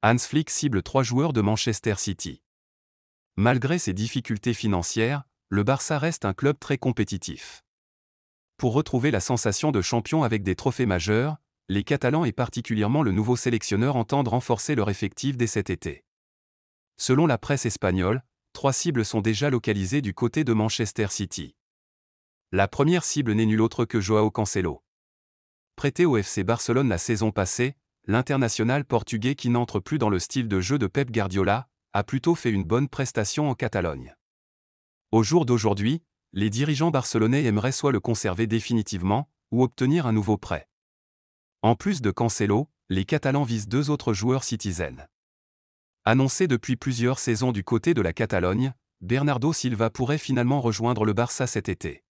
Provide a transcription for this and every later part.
Hans Flick cible 3 joueurs de Manchester City. Malgré ses difficultés financières, le Barça reste un club très compétitif. Pour retrouver la sensation de champion avec des trophées majeurs, les Catalans et particulièrement le nouveau sélectionneur entendent renforcer leur effectif dès cet été. Selon la presse espagnole, 3 cibles sont déjà localisées du côté de Manchester City. La première cible n'est nulle autre que Joao Cancelo. Prêté au FC Barcelone la saison passée, l'international portugais qui n'entre plus dans le style de jeu de Pep Guardiola, a plutôt fait une bonne prestation en Catalogne. Au jour d'aujourd'hui, les dirigeants barcelonais aimeraient soit le conserver définitivement, ou obtenir un nouveau prêt. En plus de Cancelo, les Catalans visent 2 autres joueurs citizens. Annoncé depuis plusieurs saisons du côté de la Catalogne, Bernardo Silva pourrait finalement rejoindre le Barça cet été.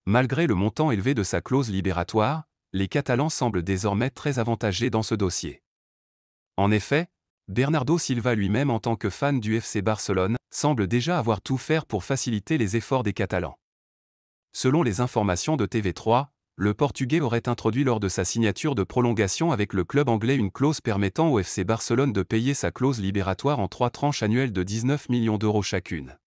Malgré le montant élevé de sa clause libératoire, les Catalans semblent désormais très avantagés dans ce dossier. En effet, Bernardo Silva lui-même en tant que fan du FC Barcelone, semble déjà avoir tout faire pour faciliter les efforts des Catalans. Selon les informations de TV3, le Portugais aurait introduit lors de sa signature de prolongation avec le club anglais une clause permettant au FC Barcelone de payer sa clause libératoire en 3 tranches annuelles de 19 millions d'euros chacune.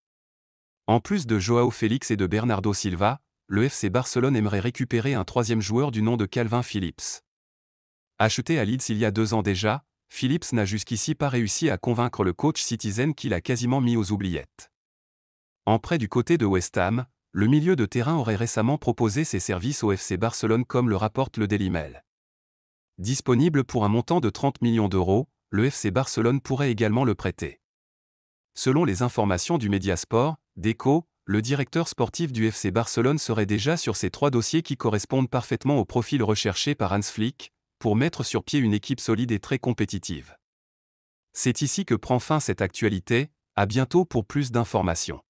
En plus de Joao Félix et de Bernardo Silva, le FC Barcelone aimerait récupérer un 3e joueur du nom de Calvin Phillips. Acheté à Leeds il y a 2 ans déjà, Phillips n'a jusqu'ici pas réussi à convaincre le coach citizen qu'il a quasiment mis aux oubliettes. En prêt du côté de West Ham, le milieu de terrain aurait récemment proposé ses services au FC Barcelone comme le rapporte le Daily Mail. Disponible pour un montant de 30 millions d'euros, le FC Barcelone pourrait également le prêter. Selon les informations du Mediasport, Deco, le directeur sportif du FC Barcelone serait déjà sur ces 3 dossiers qui correspondent parfaitement au profil recherché par Hans Flick, pour mettre sur pied une équipe solide et très compétitive. C'est ici que prend fin cette actualité, à bientôt pour plus d'informations.